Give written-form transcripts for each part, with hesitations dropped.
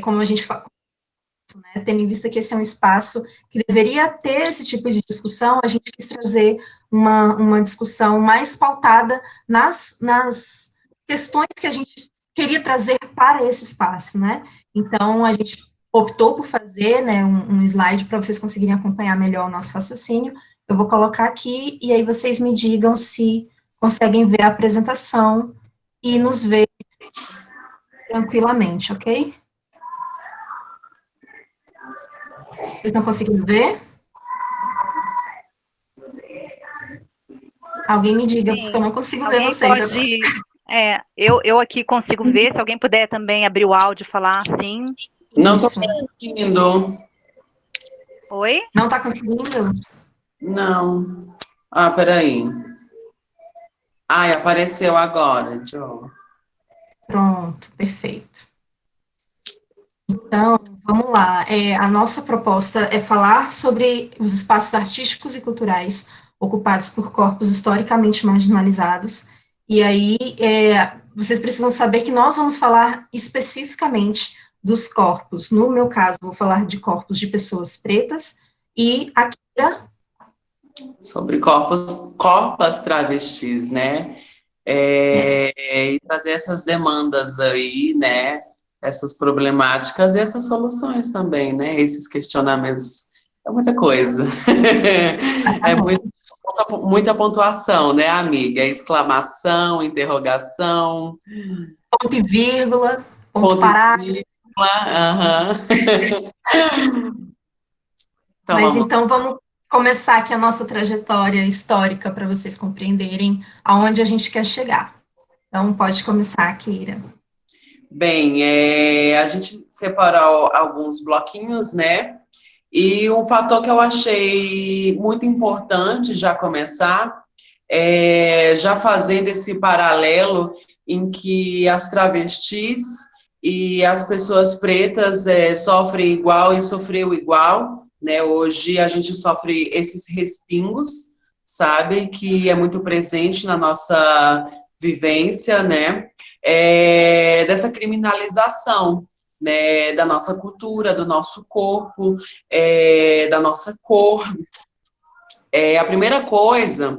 como a gente fala, né, tendo em vista que esse é um espaço que deveria ter esse tipo de discussão, a gente quis trazer uma discussão mais pautada nas questões que a gente queria trazer para esse espaço, né? Então, a gente optou por fazer, né, um slide para vocês conseguirem acompanhar melhor o nosso raciocínio. Eu vou colocar aqui, e aí vocês me digam se conseguem ver a apresentação e nos ver tranquilamente, ok? Vocês estão conseguindo ver? Alguém me diga, porque eu Sim. não consigo ver Alguém vocês agora. pode. Eu aqui consigo ver. Se alguém puder também abrir o áudio e falar, sim. Não estou Isso. conseguindo. Oi? Não está conseguindo? Não. Ah, peraí. Ai, apareceu agora, Joe. Pronto, perfeito. Então, vamos lá. A nossa proposta é falar sobre os espaços artísticos e culturais ocupados por corpos historicamente marginalizados. E aí, vocês precisam saber que nós vamos falar especificamente dos corpos. No meu caso, vou falar de corpos de pessoas pretas e a Kira. Sobre corpos travestis, né? E trazer essas demandas aí, né? Essas problemáticas e essas soluções também, né? Esses questionamentos. É muita coisa. É muita pontuação, né, amiga? É exclamação, interrogação. Ponto e vírgula, ponto Ponto e parado. vírgula. Aham. Então, Mas então vamos começar aqui a nossa trajetória histórica para vocês compreenderem aonde a gente quer chegar. Então pode começar, Keira. Bem, a gente separou alguns bloquinhos, né? E um fator que eu achei muito importante já começar, já fazendo esse paralelo em que as travestis e as pessoas pretas sofrem igual e sofreu igual, né? Hoje a gente sofre esses respingos, sabe? Que é muito presente na nossa vivência, né? Dessa criminalização, né, da nossa cultura, do nosso corpo, da nossa cor. A primeira coisa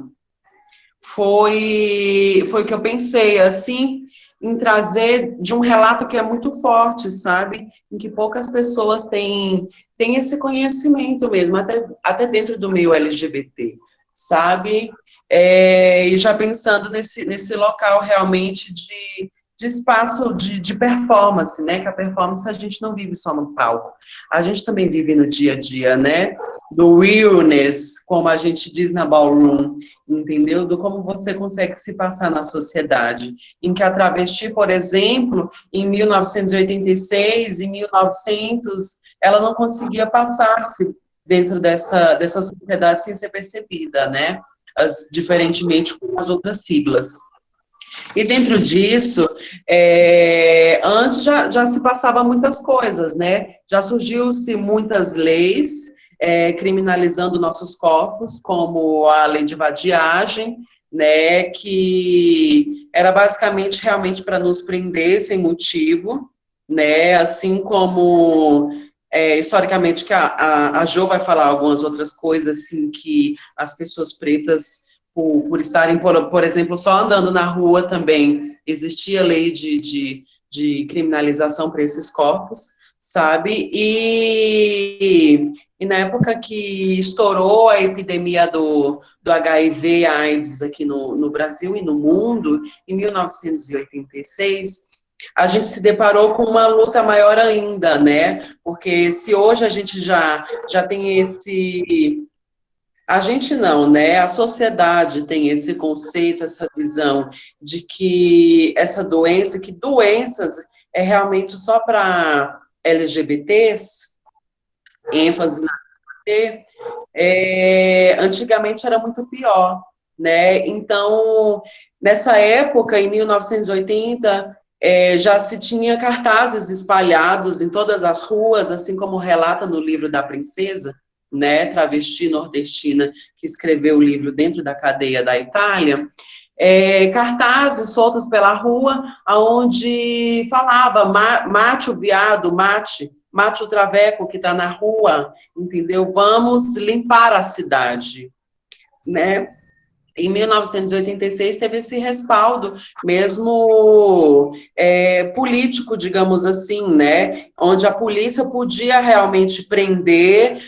foi que eu pensei, assim, em trazer de um relato que é muito forte, sabe? Em que poucas pessoas têm esse conhecimento mesmo, até dentro do meio LGBT, sabe? E já pensando nesse local realmente de espaço de performance, né? Que a performance a gente não vive só no palco, a gente também vive no dia a dia, né? Do realness, como a gente diz na ballroom, entendeu? Do como você consegue se passar na sociedade. Em que a travesti, por exemplo, em 1986, em 1900, ela não conseguia passar-se dentro dessa sociedade sem ser percebida, né? Diferentemente com as outras siglas. E dentro disso, antes já se passava muitas coisas, né? Já surgiu-se muitas leis criminalizando nossos corpos, como a lei de vadiagem, né? Que era basicamente realmente para nos prender sem motivo, né? Assim como historicamente que a Jo vai falar algumas outras coisas assim que as pessoas pretas por estarem, por exemplo, só andando na rua também, existia lei de criminalização para esses corpos, sabe? E na época que estourou a epidemia do HIV/AIDS aqui no Brasil e no mundo, em 1986, a gente se deparou com uma luta maior ainda, né? Porque se hoje a gente já tem a gente não, né? A sociedade tem esse conceito, essa visão de que essa doença, que doenças é realmente só para LGBTs, ênfase na LGBT, antigamente era muito pior, né? Então, nessa época, em 1980, já se tinha cartazes espalhados em todas as ruas, assim como relata no livro da Princesa, né, travesti nordestina, que escreveu o livro dentro da cadeia da Itália, cartazes soltos pela rua, onde falava, mate o viado, mate o traveco que está na rua, entendeu? Vamos limpar a cidade, né? Em 1986 teve esse respaldo, mesmo político, digamos assim, né? Onde a polícia podia realmente prender,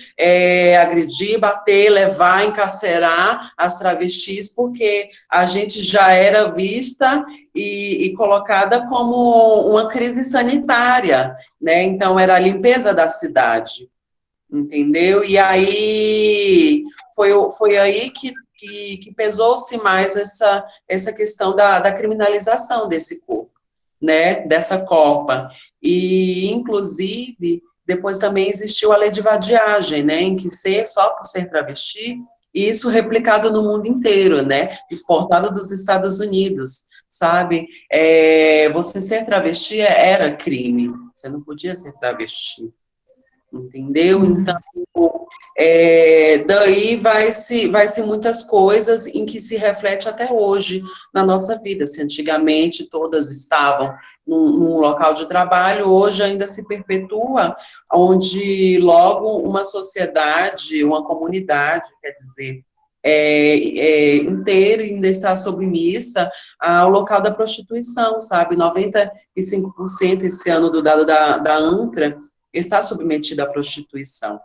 agredir, bater, levar, encarcerar as travestis, porque a gente já era vista e colocada como uma crise sanitária, né? Então era a limpeza da cidade, entendeu? E aí foi aí que pesou-se mais essa questão da criminalização desse corpo, né, dessa copa. E, inclusive, depois também existiu a lei de vadiagem, né, em que só por ser travesti, e isso replicado no mundo inteiro, né, exportado dos Estados Unidos, sabe? Você ser travesti era crime, você não podia ser travesti, entendeu? Então, daí vai-se muitas coisas em que se reflete até hoje na nossa vida. Se antigamente todas estavam num local de trabalho, hoje ainda se perpetua, onde logo uma sociedade, uma comunidade, quer dizer, inteira ainda está submissa ao local da prostituição, sabe? 95% esse ano do dado da ANTRA está submetida à prostituição,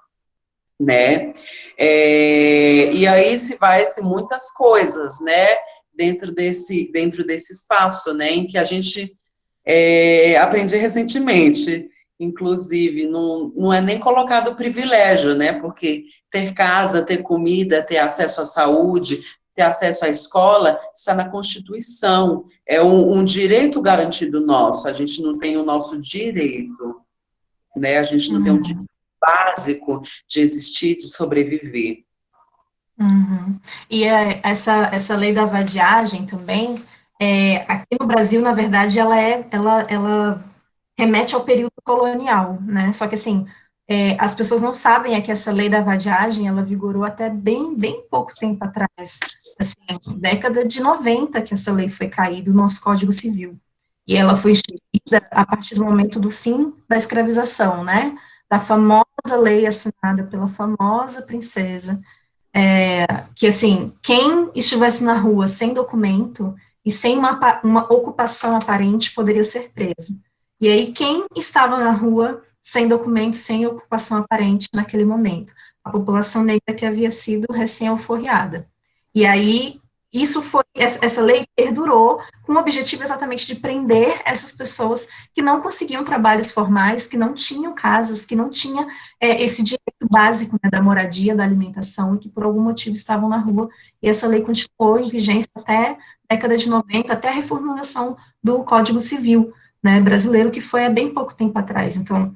né? E aí se muitas coisas, né? Dentro desse espaço, né? Em que a gente aprendi recentemente, inclusive, não é nem colocado privilégio, né? Porque ter casa, ter comida, ter acesso à saúde, ter acesso à escola, está na Constituição, é um direito garantido nosso, a gente não tem o nosso direito, né? A gente não tem um direito básico de existir, de sobreviver. Uhum. E essa lei da vadiagem também, aqui no Brasil, na verdade, ela remete ao período colonial, né? Só que, assim, as pessoas não sabem que essa lei da vadiagem, ela vigorou até bem pouco tempo atrás, assim, década de 90 que essa lei foi cair do nosso Código Civil. E ela foi instituída a partir do momento do fim da escravização, né? Da famosa lei assinada pela famosa princesa, que, assim, quem estivesse na rua sem documento e sem uma ocupação aparente poderia ser preso. E aí, quem estava na rua sem documento, sem ocupação aparente naquele momento? A população negra que havia sido recém-alforriada. E aí, essa lei perdurou com o objetivo exatamente de prender essas pessoas que não conseguiam trabalhos formais, que não tinham casas, que não tinham esse direito básico, né, da moradia, da alimentação, e que por algum motivo estavam na rua, e essa lei continuou em vigência até a década de 90, até a reformulação do Código Civil, né, brasileiro, que foi há bem pouco tempo atrás. Então,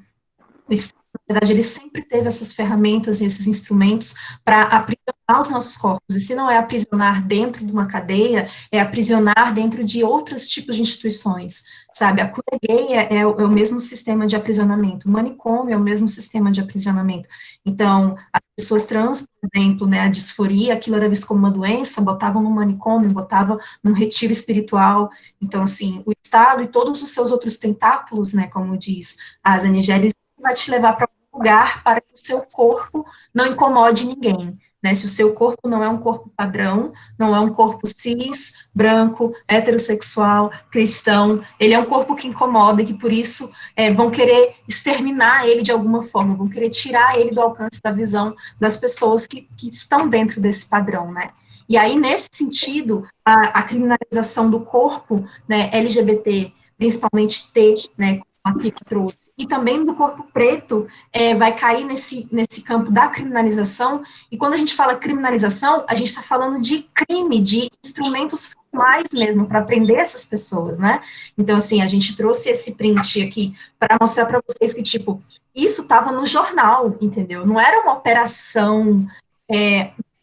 o Estado, na verdade, ele sempre teve essas ferramentas e esses instrumentos para aprisionar os nossos corpos, e se não é aprisionar dentro de uma cadeia, é aprisionar dentro de outros tipos de instituições, sabe? A cura gay é o mesmo sistema de aprisionamento, o manicômio é o mesmo sistema de aprisionamento. Então, as pessoas trans, por exemplo, né, a disforia, aquilo era visto como uma doença, botavam no manicômio, botavam num retiro espiritual. Então, assim, o Estado e todos os seus outros tentáculos, né, como diz a Zanigeli, vai te levar para um lugar para que o seu corpo não incomode ninguém, né? Se o seu corpo não é um corpo padrão, não é um corpo cis, branco, heterossexual, cristão, ele é um corpo que incomoda e que, por isso, vão querer exterminar ele de alguma forma, vão querer tirar ele do alcance da visão das pessoas que estão dentro desse padrão, né? E aí, nesse sentido, a criminalização do corpo, né, LGBT, principalmente T, né, aqui que trouxe, e também do corpo preto, vai cair nesse campo da criminalização, e quando a gente fala criminalização, a gente está falando de crime, de instrumentos formais mesmo, para prender essas pessoas, né? Então, assim, a gente trouxe esse print aqui para mostrar para vocês que, tipo, isso estava no jornal, entendeu? Não era uma operação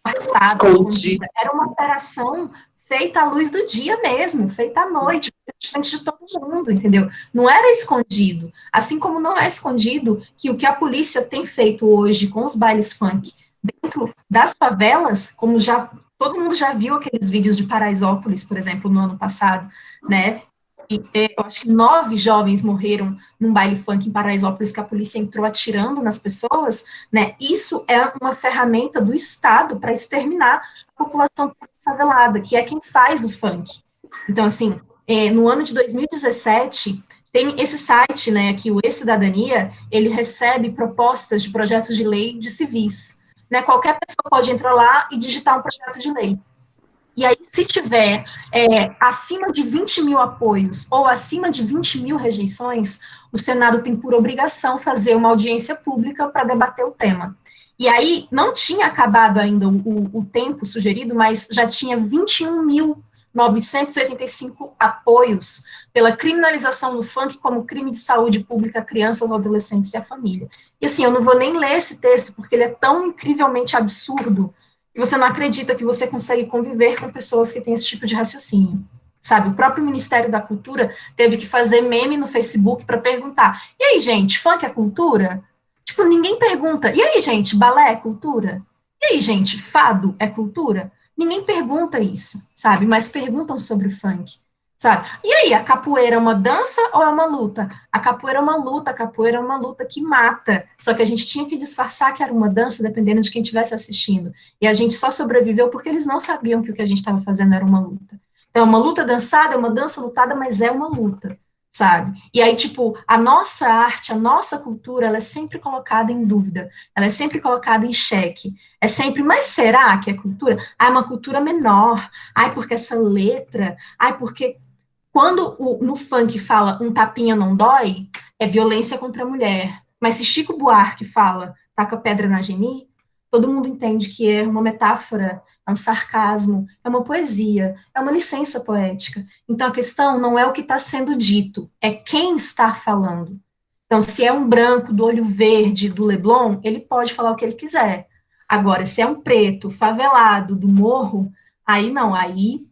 passada, escondida, era uma operação feita à luz do dia mesmo, feita à noite, diante de todo mundo, entendeu? Não era escondido. Assim como não é escondido que o que a polícia tem feito hoje com os bailes funk dentro das favelas, como já todo mundo já viu aqueles vídeos de Paraisópolis, por exemplo, no ano passado, né? E, eu acho que 9 jovens morreram num baile funk em Paraisópolis, que a polícia entrou atirando nas pessoas, né? Isso é uma ferramenta do Estado para exterminar a população favelada, que é quem faz o funk. Então, assim, no ano de 2017, tem esse site, né, aqui, o E-Cidadania, ele recebe propostas de projetos de lei de civis, né? Qualquer pessoa pode entrar lá e digitar um projeto de lei. E aí, se tiver acima de 20 mil apoios ou acima de 20 mil rejeições, o Senado tem por obrigação fazer uma audiência pública para debater o tema. E aí, não tinha acabado ainda o tempo sugerido, mas já tinha 21.985 apoios pela criminalização do funk como crime de saúde pública a crianças, adolescentes e a família. E assim, eu não vou nem ler esse texto, porque ele é tão incrivelmente absurdo, e você não acredita que você consegue conviver com pessoas que têm esse tipo de raciocínio, sabe? O próprio Ministério da Cultura teve que fazer meme no Facebook para perguntar, e aí, gente, funk é cultura? Tipo, ninguém pergunta, e aí, gente, balé é cultura? E aí, gente, fado é cultura? Ninguém pergunta isso, sabe? Mas perguntam sobre o funk, sabe? E aí, a capoeira é uma dança ou é uma luta? A capoeira é uma luta, a capoeira é uma luta que mata. Só que a gente tinha que disfarçar que era uma dança, dependendo de quem estivesse assistindo. E a gente só sobreviveu porque eles não sabiam que o que a gente estava fazendo era uma luta. Então, é uma luta dançada, é uma dança lutada, mas é uma luta, sabe? E aí, tipo, a nossa arte, a nossa cultura, ela é sempre colocada em dúvida, ela é sempre colocada em xeque. É sempre, mas será que é cultura? Ah, é uma cultura menor. Ai, porque essa letra. Ai, porque quando no funk fala um tapinha não dói, é violência contra a mulher. Mas se Chico Buarque fala taca pedra na Geni, todo mundo entende que é uma metáfora, é um sarcasmo, é uma poesia, é uma licença poética. Então a questão não é o que está sendo dito, é quem está falando. Então, se é um branco do olho verde do Leblon, ele pode falar o que ele quiser. Agora, se é um preto favelado do morro, aí não, aí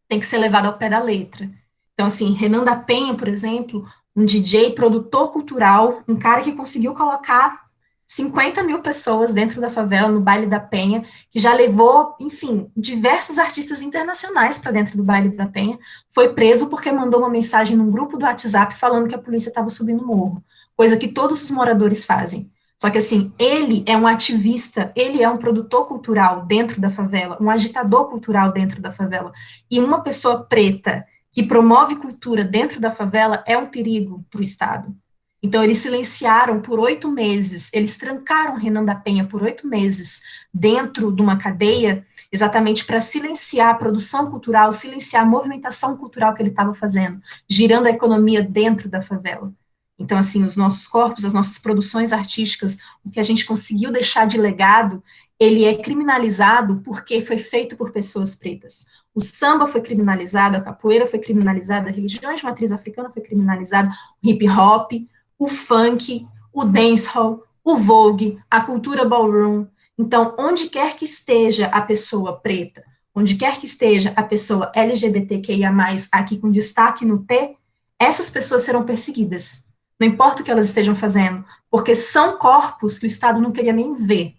tem que ser levado ao pé da letra. Então, assim, Renan da Penha, por exemplo, um DJ, produtor cultural, um cara que conseguiu colocar 50 mil pessoas dentro da favela, no Baile da Penha, que já levou, enfim, diversos artistas internacionais para dentro do Baile da Penha, foi preso porque mandou uma mensagem num grupo do WhatsApp falando que a polícia estava subindo o morro, coisa que todos os moradores fazem. Só que, assim, ele é um ativista, ele é um produtor cultural dentro da favela, um agitador cultural dentro da favela, e uma pessoa preta que promove cultura dentro da favela é um perigo para o Estado. Então, eles silenciaram por 8 meses, eles trancaram Renan da Penha por 8 meses dentro de uma cadeia, exatamente para silenciar a produção cultural, silenciar a movimentação cultural que ele estava fazendo, girando a economia dentro da favela. Então, assim, os nossos corpos, as nossas produções artísticas, o que a gente conseguiu deixar de legado, ele é criminalizado porque foi feito por pessoas pretas. O samba foi criminalizado, a capoeira foi criminalizada, a religião de matriz africana foi criminalizada, o hip hop, o funk, o dancehall, o vogue, a cultura ballroom. Então, onde quer que esteja a pessoa preta, onde quer que esteja a pessoa LGBTQIA+, aqui com destaque no T, essas pessoas serão perseguidas. Não importa o que elas estejam fazendo, porque são corpos que o Estado não queria nem ver.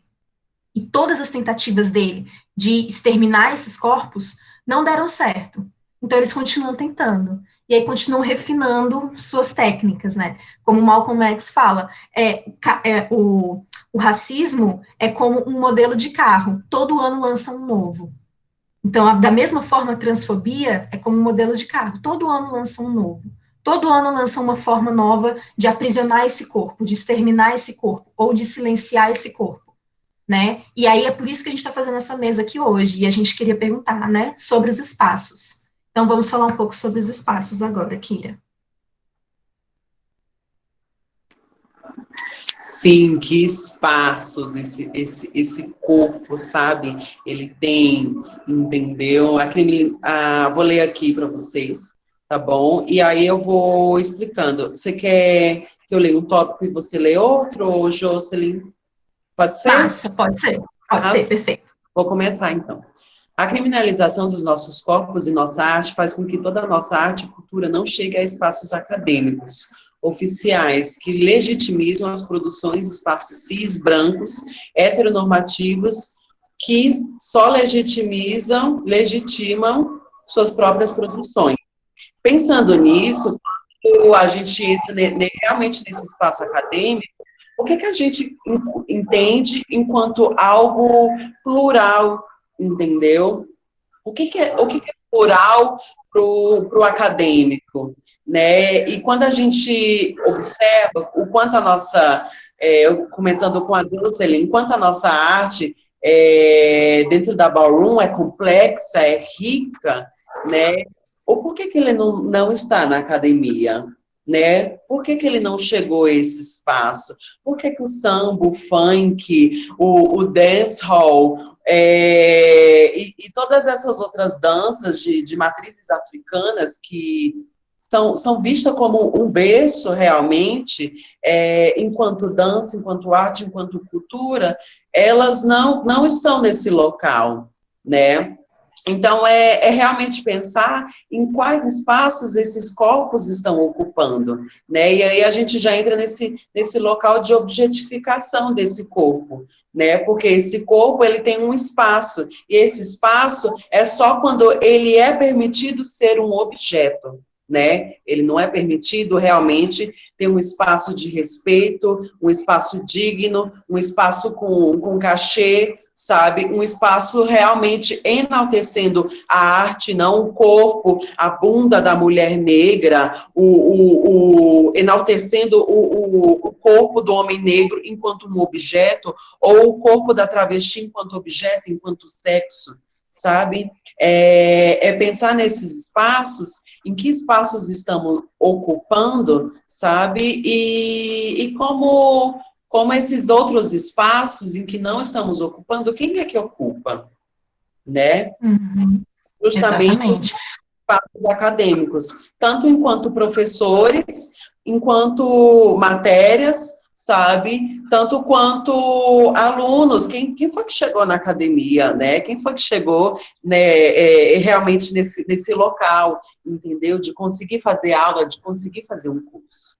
E todas as tentativas dele de exterminar esses corpos não deram certo. Então, eles continuam tentando. E aí, continuam refinando suas técnicas, né? Como o Malcolm X fala, o racismo é como um modelo de carro. Todo ano lança um novo. Então, da mesma forma, a transfobia é como um modelo de carro. Todo ano lança um novo. Todo ano lança uma forma nova de aprisionar esse corpo, de exterminar esse corpo, ou de silenciar esse corpo, né? E aí é por isso que a gente está fazendo essa mesa aqui hoje, e a gente queria perguntar, né, sobre os espaços. Então, vamos falar um pouco sobre os espaços agora, Kira. Sim, que espaços esse corpo, sabe? Ele tem, entendeu? Vou ler aqui para vocês, tá bom? E aí eu vou explicando. Você quer que eu leia um tópico e você lê outro, ou Jocelyn? Pode ser? Passa, pode ser. Pode ser, perfeito. Vou começar, então. A criminalização dos nossos corpos e nossa arte faz com que toda a nossa arte e cultura não chegue a espaços acadêmicos, oficiais, que legitimizam as produções, espaços cis, brancos, heteronormativos, que só legitimam suas próprias produções. Pensando nisso, quando a gente entra realmente nesse espaço acadêmico, o que a gente entende enquanto algo plural, entendeu? O que é plural para o acadêmico, né? E quando a gente observa o quanto a nossa, eu comentando com a Dulce, enquanto a nossa arte dentro da Ballroom é complexa, é rica, né? Ou por que ele não está na academia? Né? Por que ele não chegou a esse espaço? Por que o samba, o funk, o dancehall e todas essas outras danças de matrizes africanas que são vistas como um berço realmente, enquanto dança, enquanto arte, enquanto cultura, elas não estão nesse local, né? Então, realmente pensar em quais espaços esses corpos estão ocupando, né? E aí a gente já entra nesse local de objetificação desse corpo, né? Porque esse corpo, ele tem um espaço, e esse espaço é só quando ele é permitido ser um objeto, né? Ele não é permitido realmente ter um espaço de respeito, um espaço digno, um espaço com cachê, sabe, um espaço realmente enaltecendo a arte, não o corpo, a bunda da mulher negra, enaltecendo o corpo do homem negro enquanto um objeto, ou o corpo da travesti enquanto objeto, enquanto sexo, sabe? Pensar nesses espaços, em que espaços estamos ocupando, sabe? E como esses outros espaços em que não estamos ocupando, quem é que ocupa, né? Uhum. Justamente Exatamente. os espaços acadêmicos, tanto enquanto professores, enquanto matérias, sabe? Tanto quanto alunos. Quem foi que chegou na academia, né? Quem foi que chegou, né, realmente nesse local, entendeu? De conseguir fazer aula, de conseguir fazer um curso.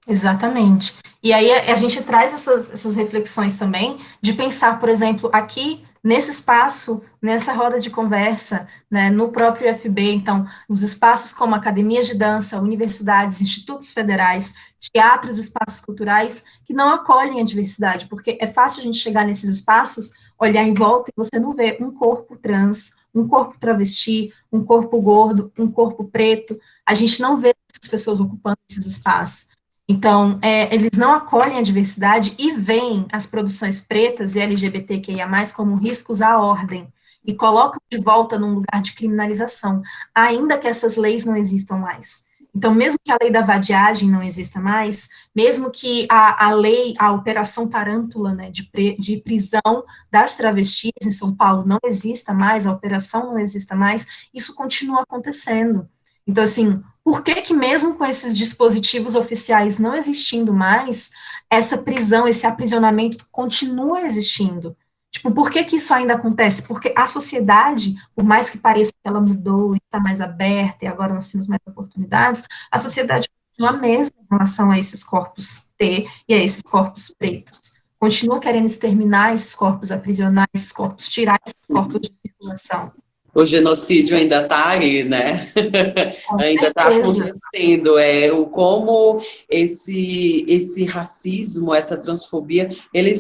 Exatamente. E aí a gente traz essas reflexões também de pensar, por exemplo, aqui nesse espaço, nessa roda de conversa, né, no próprio UFB, então, os espaços como academias de dança, universidades, institutos federais, teatros, espaços culturais, que não acolhem a diversidade, porque é fácil a gente chegar nesses espaços, olhar em volta e você não vê um corpo trans, um corpo travesti, um corpo gordo, um corpo preto, a gente não vê essas pessoas ocupando esses espaços. Então, eles não acolhem a diversidade e veem as produções pretas e LGBTQIA+, como riscos à ordem, e colocam de volta num lugar de criminalização, ainda que essas leis não existam mais. Então, mesmo que a lei da vadiagem não exista mais, mesmo que a lei, a Operação Tarântula, né, de prisão das travestis em São Paulo não exista mais, a operação não exista mais, isso continua acontecendo. Então, assim, por que mesmo com esses dispositivos oficiais não existindo mais, essa prisão, esse aprisionamento continua existindo? Tipo, por que isso ainda acontece? Porque a sociedade, por mais que pareça que ela mudou, está mais aberta, e agora nós temos mais oportunidades, a sociedade continua a mesma em relação a esses corpos T e a esses corpos pretos. Continua querendo exterminar esses corpos, aprisionar esses corpos, tirar esses corpos de circulação. O genocídio ainda está aí, né? Ainda está acontecendo. Como esse racismo, essa transfobia, ele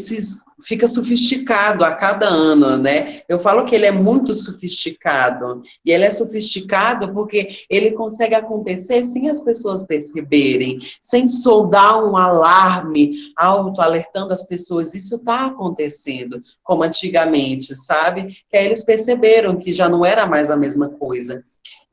fica sofisticado a cada ano, né? Eu falo que ele é muito sofisticado. E ele é sofisticado porque ele consegue acontecer sem as pessoas perceberem, sem soldar um alarme alto, alertando as pessoas. Isso está acontecendo, como antigamente, sabe? Que aí eles perceberam que já não era mais a mesma coisa.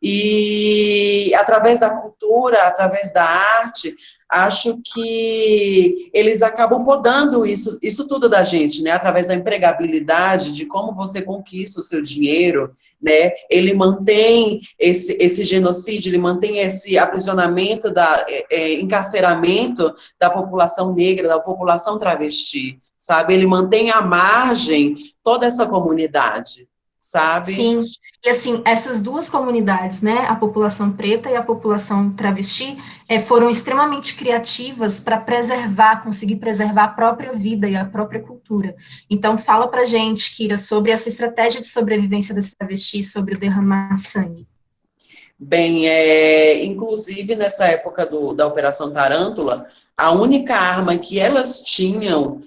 E através da cultura, através da arte, acho que eles acabam podando isso tudo da gente, né? Através da empregabilidade, de como você conquista o seu dinheiro, né? Ele mantém esse genocídio, ele mantém esse aprisionamento, encarceramento da população negra, da população travesti, sabe? Ele mantém à margem toda essa comunidade, sabe? Sim, e assim, essas duas comunidades, né, a população preta e a população travesti, foram extremamente criativas para conseguir preservar a própria vida e a própria cultura. Então, fala pra gente, Kira, sobre essa estratégia de sobrevivência das travestis, sobre o derramar sangue. Bem, inclusive nessa época da Operação Tarântula, a única arma que elas tinham,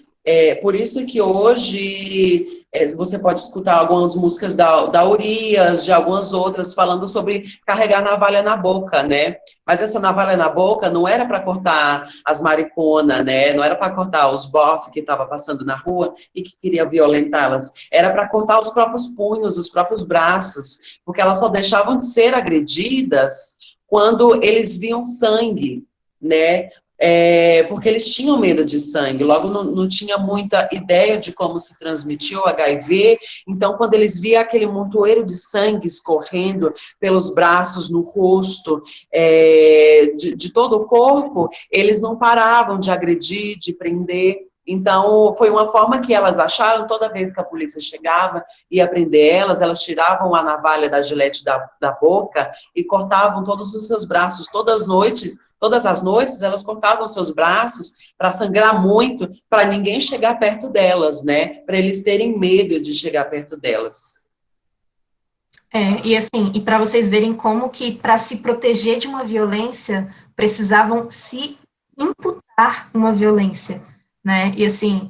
por isso que hoje você pode escutar algumas músicas da Urias, de algumas outras, falando sobre carregar navalha na boca, né? Mas essa navalha na boca não era para cortar as mariconas, né? Não era para cortar os bofs que estavam passando na rua e que queria violentá-las. Era para cortar os próprios punhos, os próprios braços, porque elas só deixavam de ser agredidas quando eles viam sangue, né? Porque eles tinham medo de sangue, logo não tinha muita ideia de como se transmitia o HIV, então quando eles viam aquele montoeiro de sangue escorrendo pelos braços, no rosto, de todo o corpo, eles não paravam de agredir, de prender. Então, foi uma forma que elas acharam, toda vez que a polícia chegava, ia prender elas tiravam a navalha da gilete da boca e cortavam todos os seus braços, todas as noites, elas cortavam seus braços para sangrar muito, para ninguém chegar perto delas, né? Para eles terem medo de chegar perto delas. E assim, e para vocês verem como que para se proteger de uma violência, precisavam se imputar uma violência, né? E assim,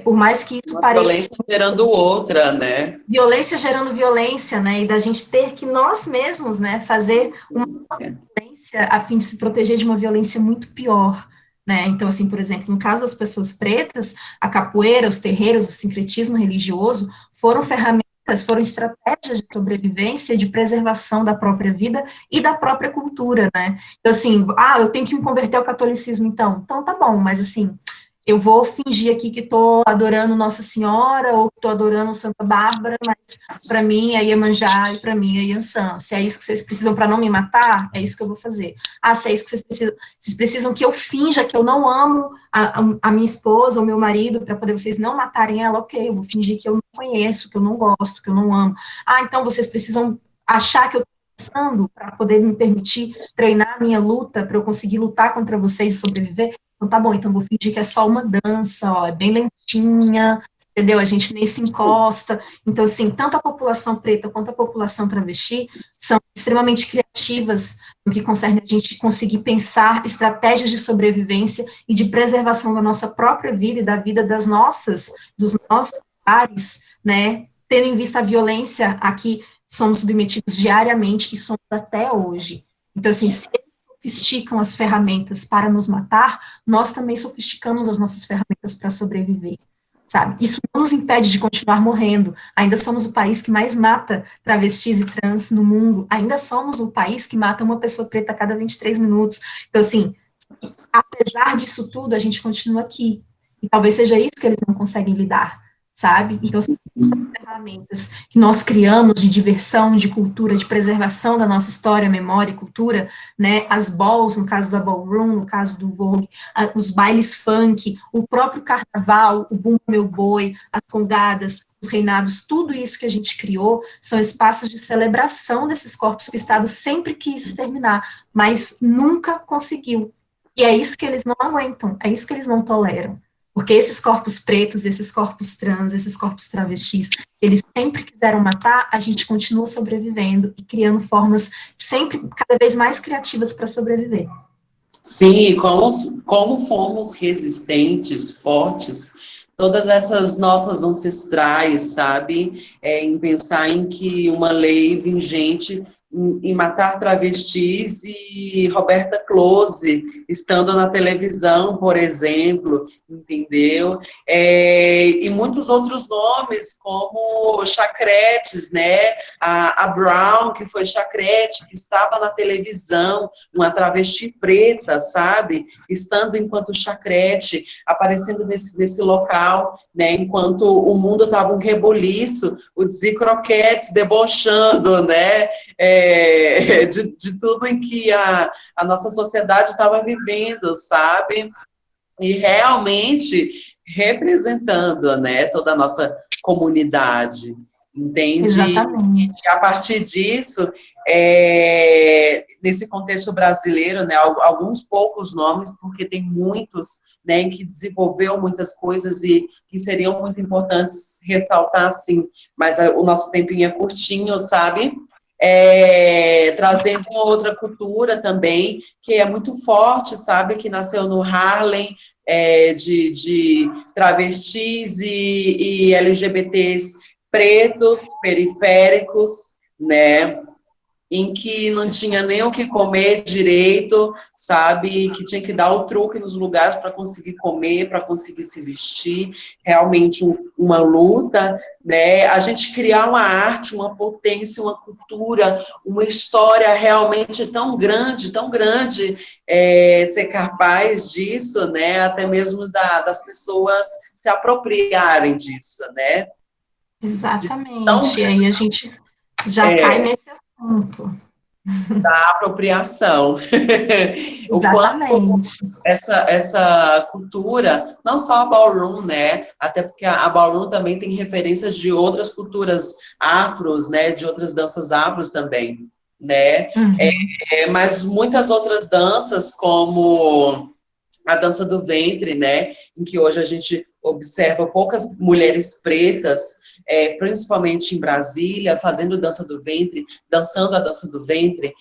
por mais que isso Uma pareça violência gerando outra, né? violência gerando violência, né? E da gente ter que nós mesmos, né, fazer uma violência a fim de se proteger de uma violência muito pior, né? Então, assim, por exemplo, no caso das pessoas pretas, a capoeira, os terreiros, o sincretismo religioso foram ferramentas, foram estratégias de sobrevivência, de preservação da própria vida e da própria cultura, né? Então, assim, eu tenho que me converter ao catolicismo, então tá bom, mas assim, eu vou fingir aqui que estou adorando Nossa Senhora ou que estou adorando Santa Bárbara, mas para mim é Iemanjá e para mim é Yansan. Se é isso que vocês precisam para não me matar, é isso que eu vou fazer. Se é isso que vocês precisam que eu finja que eu não amo a minha esposa ou meu marido para poder vocês não matarem ela, ok, eu vou fingir que eu não conheço, que eu não gosto, que eu não amo. Então vocês precisam achar que eu estou pensando para poder me permitir treinar a minha luta, para eu conseguir lutar contra vocês e sobreviver. Então, tá bom, então vou fingir que é só uma dança, é bem lentinha, entendeu? A gente nem se encosta. Então, assim, tanto a população preta quanto a população travesti são extremamente criativas no que concerne a gente conseguir pensar estratégias de sobrevivência e de preservação da nossa própria vida e da vida dos nossos pares, né? Tendo em vista a violência a que somos submetidos diariamente e somos até hoje. Então, assim, se sofisticam as ferramentas para nos matar, nós também sofisticamos as nossas ferramentas para sobreviver, sabe? Isso não nos impede de continuar morrendo. Ainda somos o país que mais mata travestis e trans no mundo. Ainda somos o país que mata uma pessoa preta a cada 23 minutos. Então, assim, apesar disso tudo, a gente continua aqui. E talvez seja isso que eles não conseguem lidar, sabe? Então, assim, ferramentas que nós criamos de diversão, de cultura, de preservação da nossa história, memória e cultura, né, as balls, no caso da ballroom, no caso do Vogue, os bailes funk, o próprio carnaval, o Bumba Meu Boi, as congadas, os reinados, tudo isso que a gente criou são espaços de celebração desses corpos que o Estado sempre quis exterminar, mas nunca conseguiu. E é isso que eles não aguentam, é isso que eles não toleram. Porque esses corpos pretos, esses corpos trans, esses corpos travestis, eles sempre quiseram matar, a gente continua sobrevivendo e criando formas sempre cada vez mais criativas para sobreviver. Sim, como fomos resistentes, fortes, todas essas nossas ancestrais, sabe? Em pensar em que uma lei vigente em matar travestis e Roberta Close estando na televisão, por exemplo, entendeu? E muitos outros nomes, como Chacretes, né? A Brown, que foi Chacrete, que estava na televisão, uma travesti preta, sabe? Estando enquanto Chacrete, aparecendo nesse local, né? Enquanto o mundo estava um reboliço, o Desi Croquettes debochando, né? De tudo em que a nossa sociedade estava vivendo, sabe? E realmente representando, né, toda a nossa comunidade. entende? Exatamente. E a partir disso, nesse contexto brasileiro, né, alguns poucos nomes, porque tem muitos, né, que desenvolveu muitas coisas e que seriam muito importantes ressaltar, sim, mas o nosso tempinho é curtinho, sabe? Trazendo uma outra cultura também, que é muito forte, sabe, que nasceu no Harlem, de travestis e LGBTs pretos, periféricos, né, em que não tinha nem o que comer direito, sabe, que tinha que dar o truque nos lugares para conseguir comer, para conseguir se vestir, realmente uma luta, né, a gente criar uma arte, uma potência, uma cultura, uma história realmente tão grande, ser capaz disso, né, até mesmo das pessoas se apropriarem disso, né. Tão Exatamente. E aí a gente já cai nesse assunto. da apropriação. O quanto Exatamente. essa cultura, não só a ballroom, né? Até porque a ballroom também tem referências de outras culturas afros, né? De outras danças afros também, né? Uhum. Mas muitas outras danças, como a dança do ventre, né, em que hoje a gente observa poucas mulheres pretas, principalmente em Brasília, fazendo dança do ventre, dançando a dança do ventre,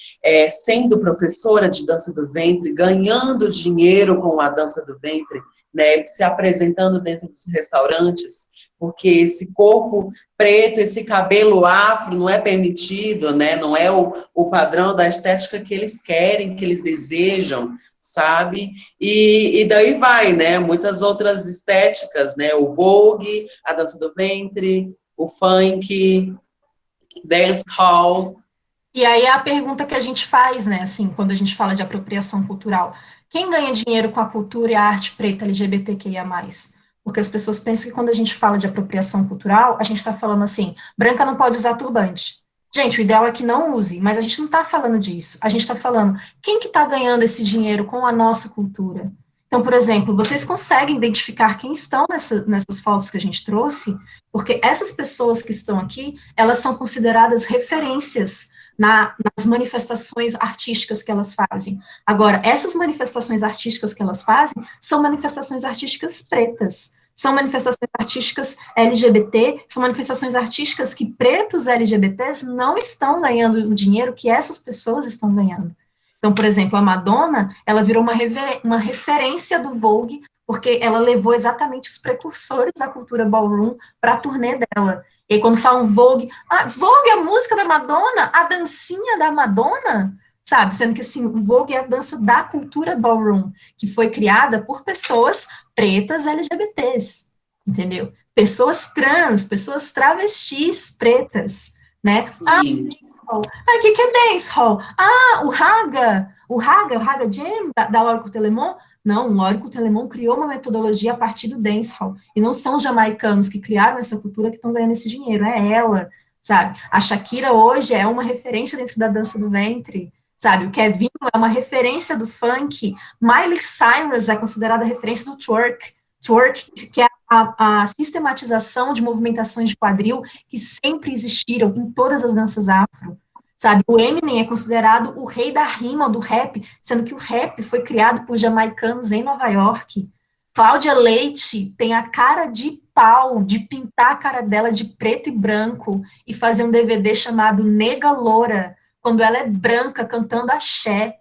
sendo professora de dança do ventre, ganhando dinheiro com a dança do ventre, né, se apresentando dentro dos restaurantes, porque esse corpo preto, esse cabelo afro não é permitido, né, não é o padrão da estética que eles querem, que eles desejam, sabe? E daí vai, né? Muitas outras estéticas, né? O Vogue, a dança do ventre, o funk, dance hall. E aí é a pergunta que a gente faz, né, assim, quando a gente fala de apropriação cultural. Quem ganha dinheiro com a cultura e a arte preta LGBTQIA+? Porque as pessoas pensam que quando a gente fala de apropriação cultural, a gente está falando assim, branca não pode usar turbante. Gente, o ideal é que não use, mas a gente não está falando disso. A gente está falando, quem que está ganhando esse dinheiro com a nossa cultura? Então, por exemplo, vocês conseguem identificar quem estão nessas fotos que a gente trouxe? Porque essas pessoas que estão aqui, elas são consideradas referências nas manifestações artísticas que elas fazem. Agora, essas manifestações artísticas que elas fazem são manifestações artísticas pretas, são manifestações artísticas LGBT, são manifestações artísticas que pretos LGBTs não estão ganhando o dinheiro que essas pessoas estão ganhando. Então, por exemplo, a Madonna, ela virou uma referência do Vogue, porque ela levou exatamente os precursores da cultura ballroom para a turnê dela. E aí, quando falam Vogue, Vogue é a música da Madonna, a dancinha da Madonna, sabe? Sendo que, assim, o Vogue é a dança da cultura ballroom, que foi criada por pessoas pretas LGBTs, entendeu? Pessoas trans, pessoas travestis pretas, né? Sim. O que é dancehall? O Raga Jam, da Laura Telemon. Não, o Laura Telemon criou uma metodologia a partir do dancehall, e não são os jamaicanos que criaram essa cultura que estão ganhando esse dinheiro, é ela, sabe? A Shakira hoje é uma referência dentro da dança do ventre, sabe? O Kevinho é uma referência do funk, Miley Cyrus é considerada referência do twerk, que é a sistematização de movimentações de quadril que sempre existiram em todas as danças afro, sabe? O Eminem é considerado o rei da rima, do rap, sendo que o rap foi criado por jamaicanos em Nova York. Cláudia Leite tem a cara de pau de pintar a cara dela de preto e branco e fazer um DVD chamado Nega Loura, quando ela é branca cantando axé,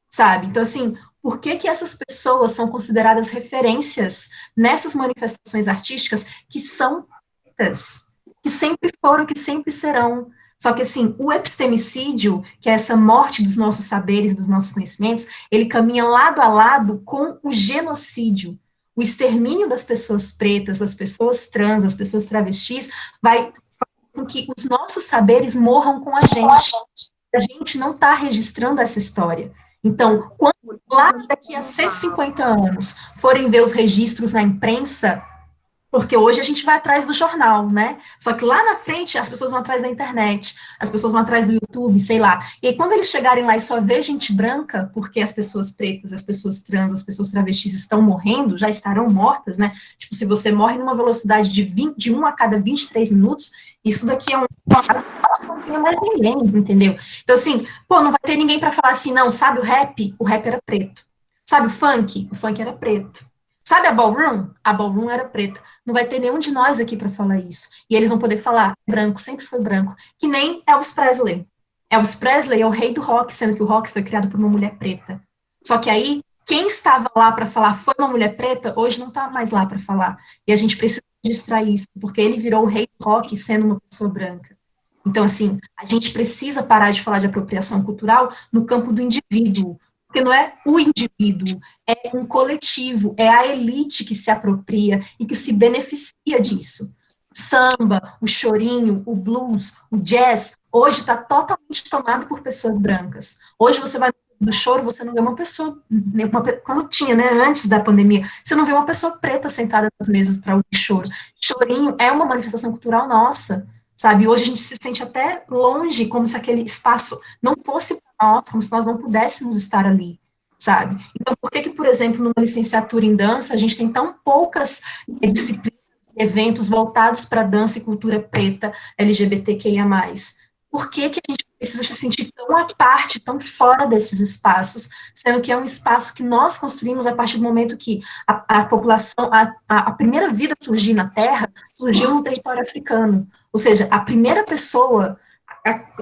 sabe? Então, assim, por que que essas pessoas são consideradas referências nessas manifestações artísticas que são pretas, que sempre foram, que sempre serão? Só que, assim, o epistemicídio, que é essa morte dos nossos saberes, dos nossos conhecimentos, ele caminha lado a lado com o genocídio. O extermínio das pessoas pretas, das pessoas trans, das pessoas travestis, vai fazer com que os nossos saberes morram com a gente. A gente não está registrando essa história. Então, quando lá daqui a 150 anos forem ver os registros na imprensa, Porque hoje a gente vai atrás do jornal, né? Só que lá na frente as pessoas vão atrás da internet, as pessoas vão atrás do YouTube, sei lá. E aí, quando eles chegarem lá e só ver gente branca, porque as pessoas pretas, as pessoas trans, as pessoas travestis estão morrendo, já estarão mortas, né? Tipo, se você morre numa velocidade de 1 a cada 23 minutos, isso daqui é um caso que não tinha mais ninguém, entendeu? Então, assim, pô, não vai ter ninguém para falar assim, não, sabe o rap? O rap era preto. Sabe o funk? O funk era preto. Sabe a ballroom? A ballroom era preta. Não vai ter nenhum de nós aqui para falar isso. E eles vão poder falar, branco, sempre foi branco. Que nem Elvis Presley. Elvis Presley é o rei do rock, sendo que o rock foi criado por uma mulher preta. Só que aí, quem estava lá para falar foi uma mulher preta, hoje não está mais lá para falar. E a gente precisa registrar isso, porque ele virou o rei do rock sendo uma pessoa branca. Então, assim, a gente precisa parar de falar de apropriação cultural no campo do indivíduo, porque não é o indivíduo, é um coletivo, é a elite que se apropria e que se beneficia disso. Samba, o chorinho, o blues, o jazz, hoje está totalmente tomado por pessoas brancas. Hoje você vai no choro, você não vê uma pessoa, quando tinha, né, antes da pandemia, você não vê uma pessoa preta sentada nas mesas para ouvir choro. Chorinho é uma manifestação cultural nossa, sabe? Hoje a gente se sente até longe, como se aquele espaço não fosse para nós, como se nós não pudéssemos estar ali, sabe? Então, por que, por exemplo, numa licenciatura em dança, a gente tem tão poucas disciplinas, eventos voltados para dança e cultura preta, LGBTQIA+. Por que, que a gente precisa se sentir tão à parte, tão fora desses espaços, sendo que é um espaço que nós construímos a partir do momento que a população, a primeira vida a surgir na Terra, surgiu no território africano. Ou seja, a primeira pessoa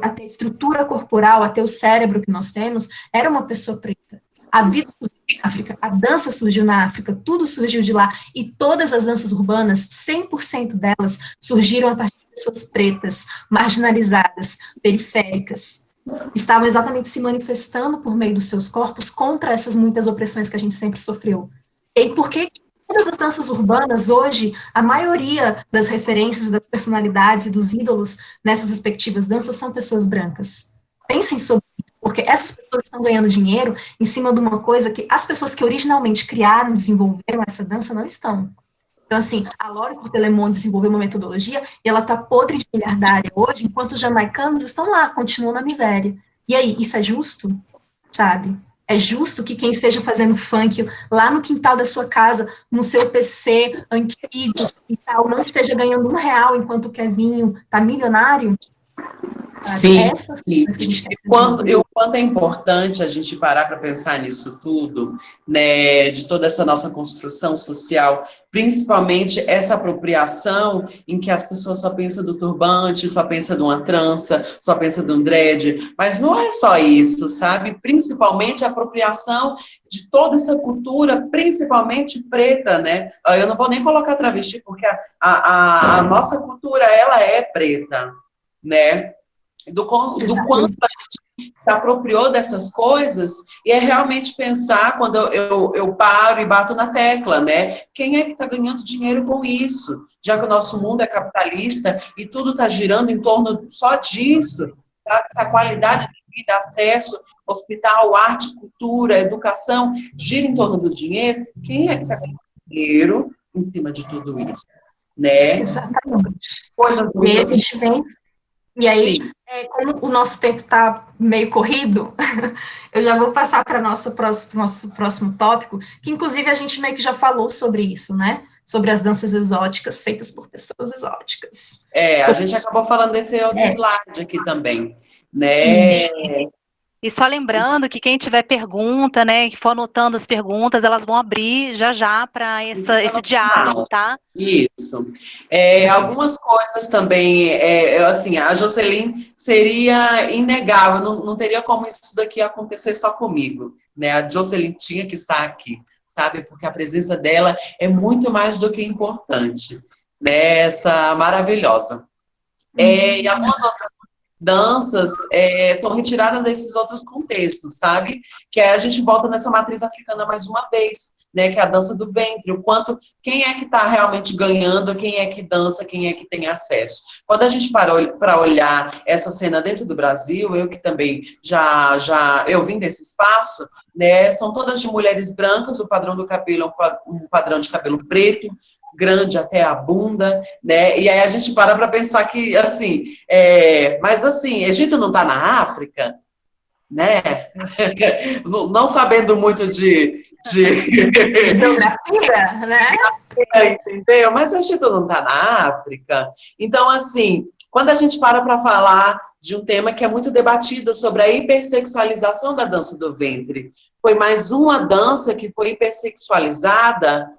a ter estrutura corporal, a ter o cérebro que nós temos, era uma pessoa preta. A vida surgiu na África, a dança surgiu na África, tudo surgiu de lá, e todas as danças urbanas, 100% delas, surgiram a partir de pessoas pretas, marginalizadas, periféricas, estavam exatamente se manifestando por meio dos seus corpos contra essas muitas opressões que a gente sempre sofreu. E por que todas as danças urbanas, hoje, a maioria das referências, das personalidades e dos ídolos nessas respectivas danças são pessoas brancas? Pensem sobre isso, porque essas pessoas estão ganhando dinheiro em cima de uma coisa que as pessoas que originalmente criaram, desenvolveram essa dança não estão. Então, assim, a Lore Cortelemon desenvolveu uma metodologia e ela está podre de miliardária hoje, enquanto os jamaicanos estão lá, continuam na miséria. E aí, isso é justo? Sabe? É justo que quem esteja fazendo funk lá no quintal da sua casa, no seu PC antigo e tal, não esteja ganhando R$ 1 enquanto o Kevinho está milionário? Sim, sim. E o quanto é importante a gente parar para pensar nisso tudo, né, de toda essa nossa construção social, principalmente essa apropriação em que as pessoas só pensam do turbante, só pensam de uma trança, só pensam de um dread, mas não é só isso, sabe? Principalmente a apropriação de toda essa cultura, principalmente preta, né? Eu não vou nem colocar travesti, porque a nossa cultura, ela é preta, né? Do quanto a gente se apropriou dessas coisas, e é realmente pensar, quando eu paro e bato na tecla, né? Quem é que está ganhando dinheiro com isso? Já que o nosso mundo é capitalista e tudo está girando em torno só disso, sabe? Essa qualidade de vida, acesso, hospital, arte, cultura, educação, gira em torno do dinheiro. Quem é que está ganhando dinheiro em cima de tudo isso? Né? Exatamente. Coisas muito... E aí a gente vem... E aí, como o nosso tempo está meio corrido, eu já vou passar para o nosso próximo tópico, que inclusive a gente meio que já falou sobre isso, né? Sobre as danças exóticas feitas por pessoas exóticas. A gente acabou falando desse outro slide aqui também, né? Isso. E só lembrando que quem tiver pergunta, né, que for anotando as perguntas, elas vão abrir já para esse diálogo, tá? Isso. Algumas coisas também, assim, a Jocelyn seria inegável, não teria como isso daqui acontecer só comigo, né? A Jocelyn tinha que estar aqui, sabe? Porque a presença dela é muito mais do que importante, né? Essa maravilhosa. E algumas outras danças são retiradas desses outros contextos, sabe? Que aí a gente volta nessa matriz africana mais uma vez, né? Que é a dança do ventre, o quanto, quem é que está realmente ganhando, quem é que dança, quem é que tem acesso. Quando a gente parou para olhar essa cena dentro do Brasil, eu que também eu vim desse espaço, né? São todas de mulheres brancas, o padrão do cabelo é um padrão de cabelo preto, grande até a bunda, né? E aí a gente para pensar que, assim, mas assim, Egito não está na África, né? Não sabendo muito Geografia, né? entendeu? Mas Egito não está na África. Então, assim, quando a gente para falar de um tema que é muito debatido sobre a hipersexualização da dança do ventre, foi mais uma dança que foi hipersexualizada.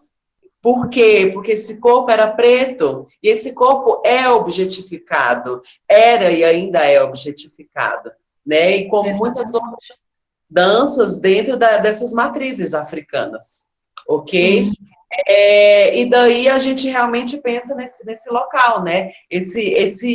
Por quê? Porque esse corpo era preto e esse corpo é objetificado, era e ainda é objetificado, né? E como muitas outras danças dentro dessas matrizes africanas, ok? Sim. E daí a gente realmente pensa nesse local, né? Esse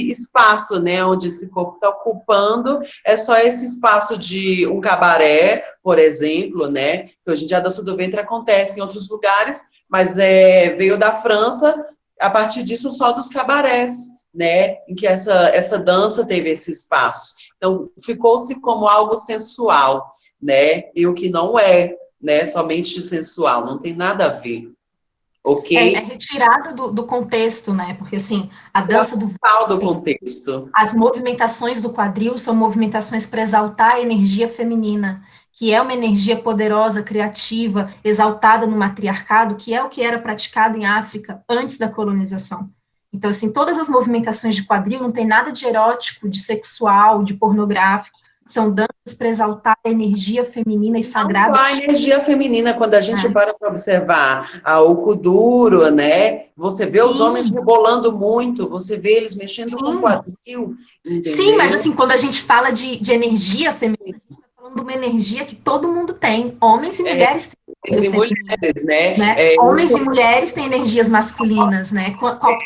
espaço, né, onde esse corpo está ocupando, é só esse espaço de um cabaré, por exemplo, né? Que hoje em dia a dança do ventre acontece em outros lugares, mas veio da França, a partir disso só dos cabarés, né? Em que essa dança teve esse espaço. Então, ficou-se como algo sensual, né? E o que não é, né? Somente sensual, não tem nada a ver. É Ok? retirado do contexto, né? Porque, assim, a dança do Total do ventre, contexto. as movimentações do quadril são movimentações para exaltar a energia feminina, que é uma energia poderosa, criativa, exaltada no matriarcado, que é o que era praticado em África antes da colonização. Então, assim, todas as movimentações de quadril não tem nada de erótico, de sexual, de pornográfico, são danças para exaltar a energia feminina e Não só sagrada. a energia feminina, quando a gente Né? para observar o kuduro, né? Você vê os homens Sim, rebolando muito, você vê eles mexendo com o sim. quadril, Sim, mas entendeu? assim, quando a gente fala de energia feminina, Sim, a gente está falando de uma energia que todo mundo tem. Homens e mulheres têm homens e energia feminina, mulheres, né? né? Homens e mulheres têm energias masculinas, né?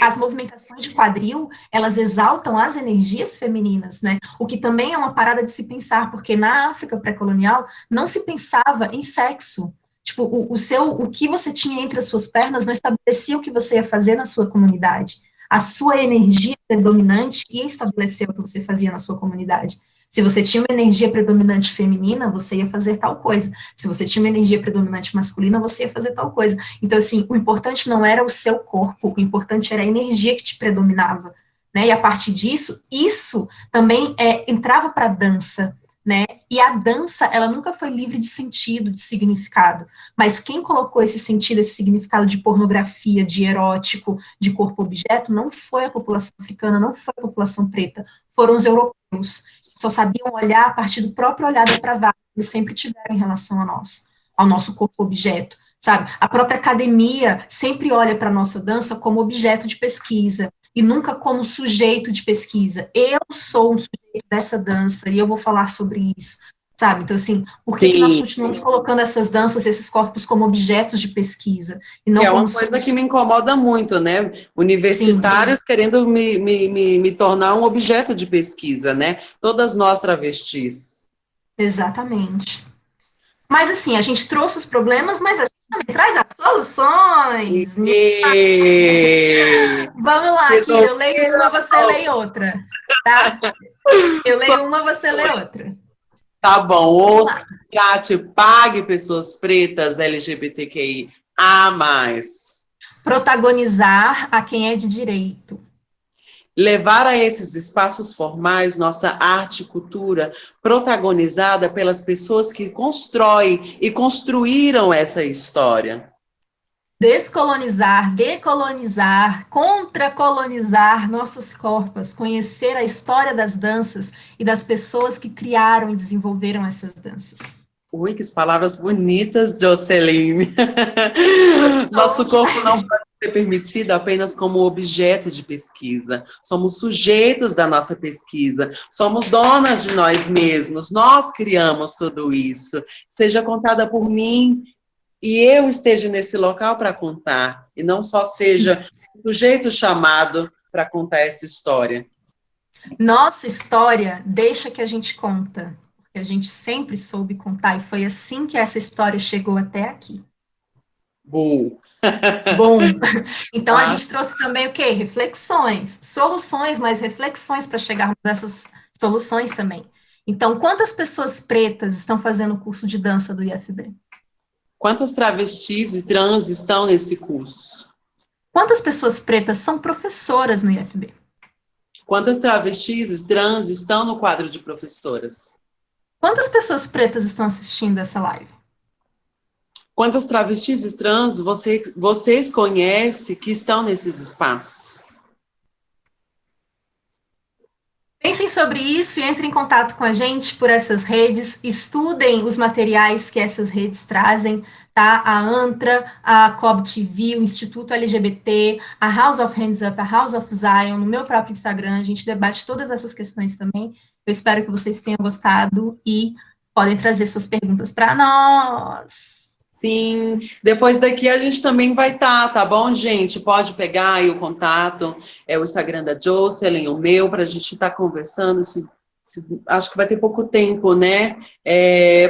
As movimentações de quadril, elas exaltam as energias femininas, né? O que também é uma parada de se pensar, porque na África pré-colonial não se pensava em sexo. Tipo, o que você tinha entre as suas pernas não estabelecia o que você ia fazer na sua comunidade. A sua energia predominante ia estabelecer o que você fazia na sua comunidade. Se você tinha uma energia predominante feminina, você ia fazer tal coisa. Se você tinha uma energia predominante masculina, você ia fazer tal coisa. Então, assim, o importante não era o seu corpo, o importante era a energia que te predominava, né? E a partir disso, isso também entrava para a dança, né? E a dança, ela nunca foi livre de sentido, de significado. Mas quem colocou esse sentido, esse significado de pornografia, de erótico, de corpo-objeto, não foi a população africana, não foi a população preta, foram os europeus, que só sabiam olhar a partir do próprio olhar depravado que eles sempre tiveram em relação a nós, ao nosso corpo-objeto, sabe? A própria academia sempre olha para a nossa dança como objeto de pesquisa, e nunca como sujeito de pesquisa. Eu sou um sujeito dessa dança, e eu vou falar sobre isso, sabe? Então, assim, por que nós sim. continuamos colocando essas danças, esses corpos como objetos de pesquisa, e Que não é uma como coisa que me incomoda muito, né? Sim, Universitários querendo me tornar um objeto de pesquisa, né? Todas nós travestis. exatamente. Mas, assim, a gente trouxe os problemas, mas a gente também traz as soluções. E... Vamos lá, Kira, eu leio uma, você lê outra, tá? Eu leio uma, você lê outra. Tá bom, Vamos ouça, lá. Kátia, pague pessoas pretas LGBTQI a mais. Protagonizar a quem é de direito. Levar a esses espaços formais nossa arte e cultura protagonizada pelas pessoas que constroem e construíram essa história. Descolonizar, decolonizar, contracolonizar nossos corpos, conhecer a história das danças e das pessoas que criaram e desenvolveram essas danças. Ui, que palavras bonitas, Joceline. Nosso corpo não pode ser permitido apenas como objeto de pesquisa. Somos sujeitos da nossa pesquisa. Somos donas de nós mesmos. Nós criamos tudo isso. Seja contada por mim e eu esteja nesse local para contar. E não só seja o sujeito chamado para contar essa história. Nossa história deixa que a gente conta, porque a gente sempre soube contar e foi assim que essa história chegou até aqui. Bom. Bom, então a Ah, gente trouxe também o quê? Reflexões, soluções, mas reflexões para chegarmos a essas soluções também. Então, quantas pessoas pretas estão fazendo o curso de dança do IFB? quantas travestis e trans estão nesse curso? Quantas pessoas pretas são professoras no IFB? Quantas travestis e trans estão no quadro de professoras? Quantas pessoas pretas estão assistindo essa live? Quantas travestis e trans vocês conhecem que estão nesses espaços? Pensem sobre isso e entrem em contato com a gente por essas redes, estudem os materiais que essas redes trazem, tá? A ANTRA, a COB TV, o Instituto LGBT, a House of Hands Up, a House of Zion, no meu próprio Instagram, a gente debate todas essas questões também. Eu espero que vocês tenham gostado e podem trazer suas perguntas para nós. Sim, depois daqui a gente também vai estar, tá bom, gente? Pode pegar aí o contato, o Instagram da Jocelyn, o meu, para a gente estar conversando. Acho que vai ter pouco tempo, né?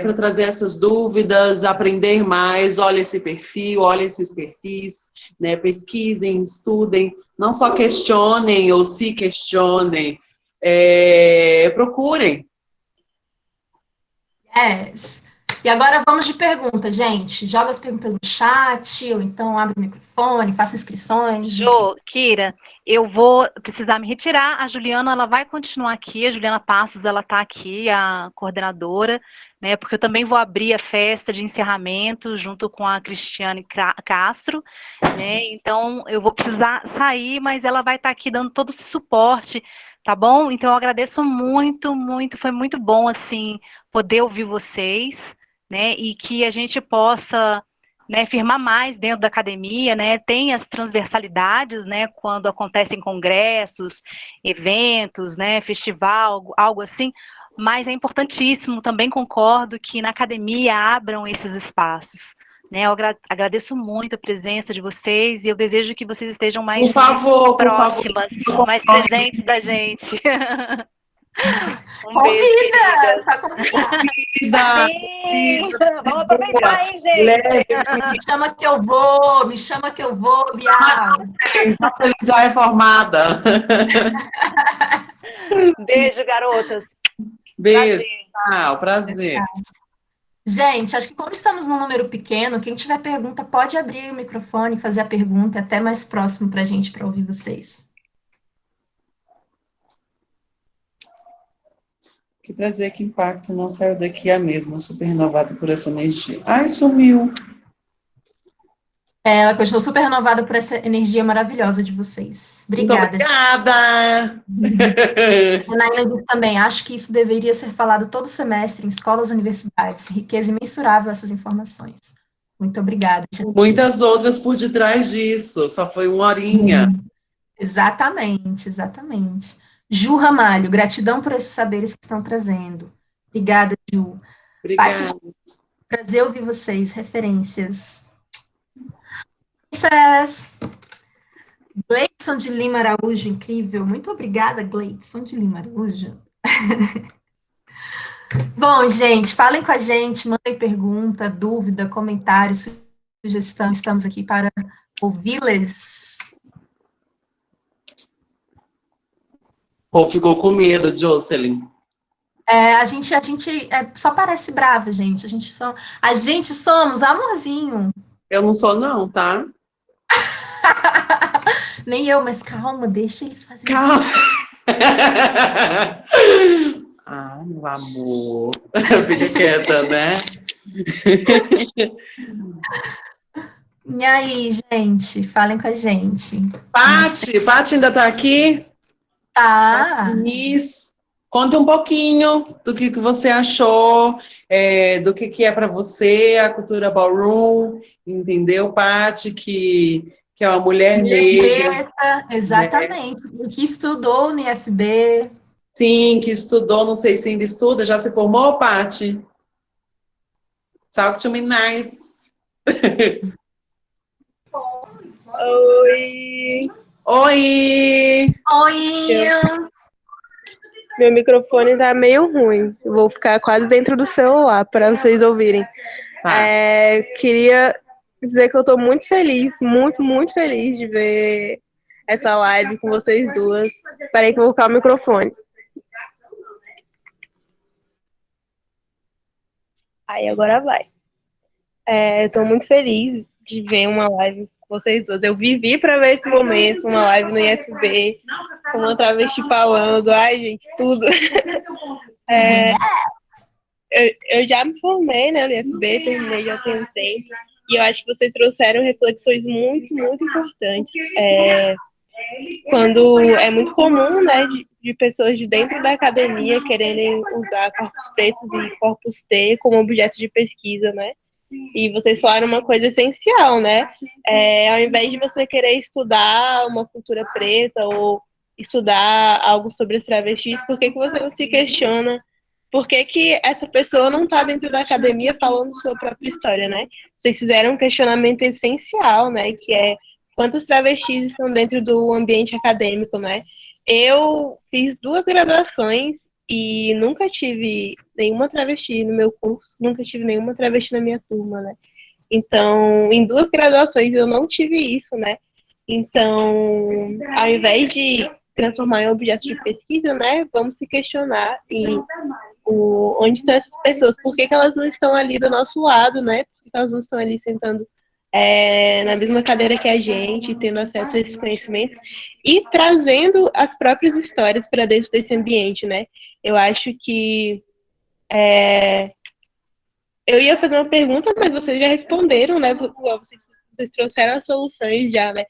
Para trazer essas dúvidas, aprender mais. Olha esse perfil, olha esses perfis, né? Pesquisem, estudem, não só questionem ou se questionem, procurem. Yes. E agora vamos de pergunta, gente. Joga as perguntas no chat, ou então abre o microfone, faça inscrições. Jô, Kira, eu vou precisar me retirar. A Juliana, ela vai continuar aqui. A Juliana Passos, ela está aqui, a coordenadora, né? Porque eu também vou abrir a festa de encerramento junto com a Cristiane Castro, né? Então, eu vou precisar sair, mas ela vai estar aqui dando todo esse suporte, tá bom? Então, eu agradeço muito, muito. Foi muito bom, assim, poder ouvir vocês, né? E que a gente possa, né, firmar mais dentro da academia, né, tem as transversalidades, né, quando acontecem congressos, eventos, né, festival, algo assim, mas é importantíssimo, também concordo que na academia abram esses espaços, né, eu agradeço muito a presença de vocês e eu desejo que vocês estejam mais próximas, mais presentes da gente. Um beijo, Convida! queridas. Só convidar. Sim, vamos aproveitar, hein, gente? Me chama que eu vou, me chama que eu vou, Bial. Nossa, ele já é formada. Beijo, garotas. Beijo, Prazer. prazer. Gente, acho que como estamos num número pequeno, quem tiver pergunta pode abrir o microfone e fazer a pergunta até mais próximo para a gente, para ouvir vocês. Que prazer, que impacto. Não saiu daqui a mesma, super renovada por essa energia. Ai, sumiu. Ela continuou super renovada por essa energia maravilhosa de vocês. Obrigada. Muito obrigada. Janaína disse também, acho que isso deveria ser falado todo semestre em escolas e universidades. Riqueza imensurável essas informações. Muito obrigada. Muitas outras por detrás disso, só foi uma horinha. Exatamente, exatamente. Ju Ramalho, gratidão por esses saberes que estão trazendo. Obrigada, Ju. Obrigada. Prazer ouvir vocês, referências. Princess. Gleidson de Lima Araújo, incrível. Muito obrigada, Gleidson de Lima Araújo. Bom, gente, falem com a gente, mandem pergunta, dúvida, comentário, sugestão. Estamos aqui para ouvi-las. Ou ficou com medo, Jocelyn? A gente só parece brava, gente. A gente somos amorzinho. Eu não sou, não, tá? Nem eu, mas calma, deixa eles fazerem. Calma. Ah, meu amor. Fica quieta, né? E aí, gente? Falem com a gente. Paty ainda tá aqui? Tá. Paty Miss, conta um pouquinho do que você achou, do que é para você a cultura ballroom, entendeu, Paty, que é uma mulher negra. Exatamente. Né? Que estudou no IFB. Sim, que estudou, não sei se ainda estuda, já se formou, Paty? Talk to me nice. Oi! Oi! Meu microfone tá meio ruim. Eu vou ficar quase dentro do celular para vocês ouvirem. Tá. Queria dizer que eu tô muito feliz, muito, muito feliz de ver essa live com vocês duas. Peraí que eu vou colocar o microfone. Aí agora vai. Eu tô muito feliz de ver uma live com vocês duas. Eu vivi para ver esse momento, uma live no IFB, com uma travesti falando. Ai, gente, tudo. Eu já me formei, né, no IFB, terminei já tem um tempo. E eu acho que vocês trouxeram reflexões muito, muito importantes. Quando é muito comum, né, de pessoas de dentro da academia quererem usar corpos pretos e corpos T como objeto de pesquisa, né? E vocês falaram uma coisa essencial, né? Ao invés de você querer estudar uma cultura preta ou estudar algo sobre os travestis, por que você não se questiona por que essa pessoa não está dentro da academia falando sua própria história, né? Vocês fizeram um questionamento essencial, né? Que é quantos travestis estão dentro do ambiente acadêmico, né? Eu fiz 2 graduações e nunca tive nenhuma travesti no meu curso, nunca tive nenhuma travesti na minha turma, né? Então, em 2 graduações eu não tive isso, né? Então, ao invés de transformar em objeto de pesquisa, né, vamos se questionar em onde estão essas pessoas, por que elas não estão ali do nosso lado, né? Por que elas não estão ali sentando na mesma cadeira que a gente, tendo acesso a esses conhecimentos e trazendo as próprias histórias para dentro desse ambiente, né? Eu acho que eu ia fazer uma pergunta, mas vocês já responderam, né? Vocês trouxeram as soluções já, né?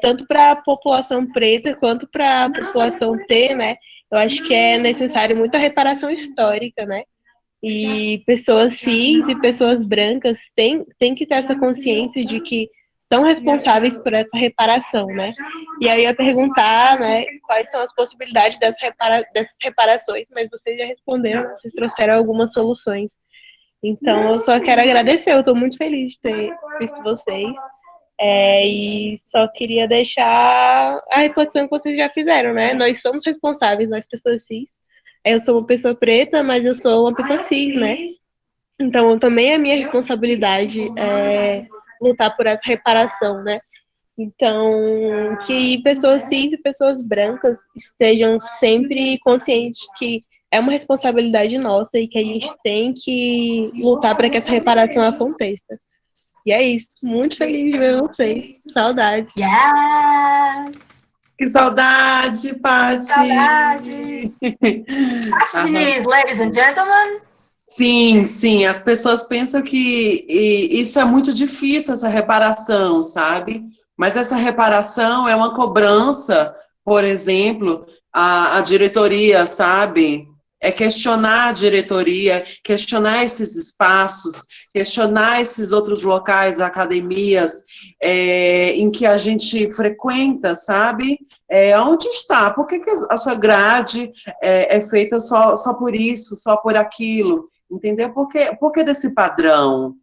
Tanto para a população preta quanto para a população T, né? Eu acho que é necessário muita reparação histórica, né? E pessoas cis e pessoas brancas têm que ter essa consciência de que são responsáveis por essa reparação, né? E aí eu ia perguntar, né, quais são as possibilidades dessas reparações, mas vocês já responderam, vocês trouxeram algumas soluções. Então, eu só quero agradecer, eu estou muito feliz de ter visto vocês. E só queria deixar a reflexão que vocês já fizeram, né? Nós somos responsáveis, nós pessoas cis. Eu sou uma pessoa preta, mas eu sou uma pessoa cis, né? Então, também é minha responsabilidade lutar por essa reparação, né? Então, que pessoas cis e pessoas brancas estejam sempre conscientes que é uma responsabilidade nossa e que a gente tem que lutar para que essa reparação aconteça. E é isso. Muito feliz de ver vocês. Saudades. Yes! Que saudade, Paty! Saudade! Paty, ladies and gentlemen. Sim, sim. As pessoas pensam que isso é muito difícil, essa reparação, sabe? Mas essa reparação é uma cobrança, por exemplo, a diretoria, sabe? É questionar a diretoria, questionar esses espaços, questionar esses outros locais, academias, em que a gente frequenta, sabe? Onde está? Por que a sua grade é feita só por isso, só por aquilo? Entendeu? Por que desse padrão?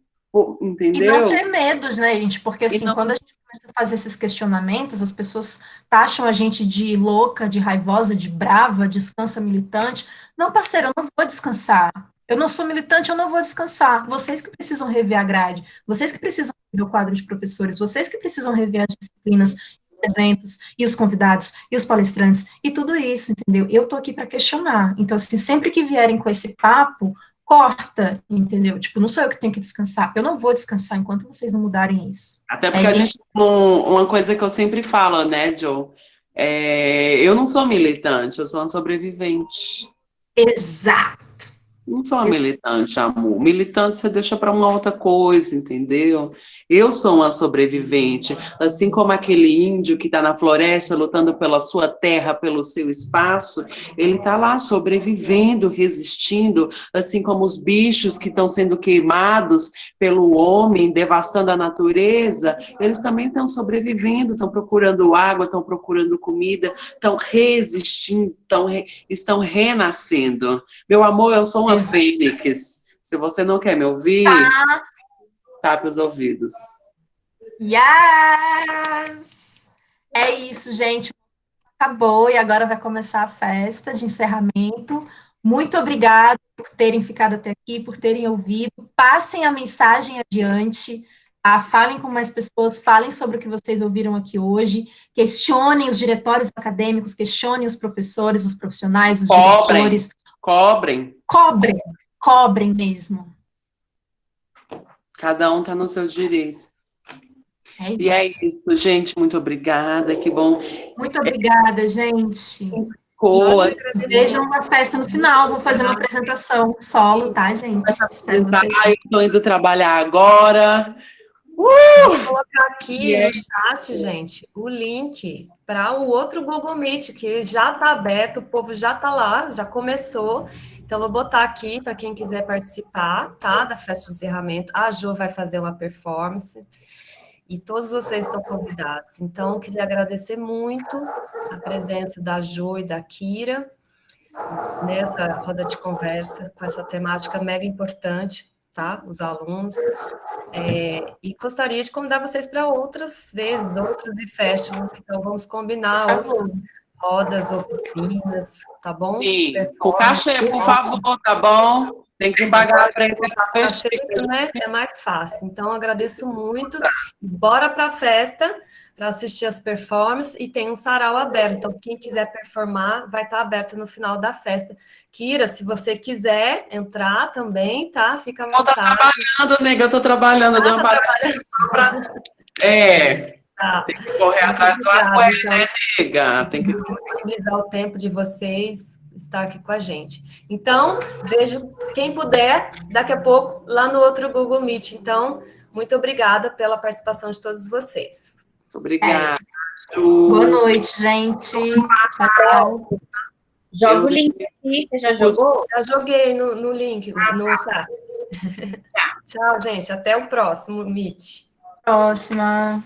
Entendeu? E não ter medos, né, gente? Porque, assim, quando a gente começa a fazer esses questionamentos, as pessoas taxam a gente de louca, de raivosa, de brava, descansa militante. Não, parceiro, eu não vou descansar. Eu não sou militante, eu não vou descansar. Vocês que precisam rever a grade, vocês que precisam rever o quadro de professores, vocês que precisam rever as disciplinas, os eventos, e os convidados, e os palestrantes, e tudo isso, entendeu? Eu tô aqui para questionar. Então, assim, sempre que vierem com esse papo, corta, entendeu? Tipo, não sou eu que tenho que descansar. Eu não vou descansar enquanto vocês não mudarem isso. Até porque a gente, uma coisa que eu sempre falo, né, Joe? Eu não sou militante, eu sou uma sobrevivente. Exato. Não sou uma militante, amor. Militante você deixa para uma outra coisa, entendeu? Eu sou uma sobrevivente, assim como aquele índio que está na floresta lutando pela sua terra, pelo seu espaço, ele está lá sobrevivendo, resistindo, assim como os bichos que estão sendo queimados pelo homem, devastando a natureza, eles também estão sobrevivendo, estão procurando água, estão procurando comida, estão resistindo, estão renascendo. Meu amor, eu sou uma fênix. Se você não quer me ouvir, tape os ouvidos. Yes! É isso, gente. Acabou e agora vai começar a festa de encerramento. Muito obrigada por terem ficado até aqui, por terem ouvido. Passem a mensagem adiante. Falem com mais pessoas, falem sobre o que vocês ouviram aqui hoje. Questionem os diretórios acadêmicos, questionem os professores, os profissionais, os diretores. Cobrem mesmo. Cada um está no seu direito. É E é isso. isso, gente, muito obrigada, que bom. Muito obrigada, gente. Coa, Vejam uma festa no final. Vou fazer uma apresentação solo, tá, gente? Espero vocês. estou indo trabalhar agora. Vou colocar aqui Yeah. no chat, gente, o link para o outro Google Meet, que já está aberto, o povo já está lá, já começou. Então, vou botar aqui para quem quiser participar, tá? Da festa de encerramento. A Jo vai fazer uma performance. E todos vocês estão convidados. Então, queria agradecer muito a presença da Jo e da Kira nessa roda de conversa, com essa temática mega importante, tá? Os alunos. E gostaria de convidar vocês para outras vezes, outros e festivals. Então, vamos combinar outras rodas, oficinas, tá bom? Sim, o cachê, por favor, tá bom? Tem que pagar para entrar na festa. Né? É mais fácil. Então, agradeço muito. Bora para a festa para assistir as performances e tem um sarau aberto. Então, quem quiser performar vai estar aberto no final da festa. Kira, se você quiser entrar também, tá? Fica à Eu tô vontade. trabalhando, nega, eu tô trabalhando. Eu dei uma parada Tá. tem que correr atrás da sua coisa, né, nega? Tem que Disponibilizar o tempo de vocês estar aqui com a gente. Então, vejo quem puder, daqui a pouco, lá no outro Google Meet. Então, muito obrigada pela participação de todos vocês. Obrigada. Boa noite, gente. Tchau, tchau. Joga o link aqui, você já jogou? Já joguei no link, no chat. Tchau, gente. Até o próximo Meet. Próxima.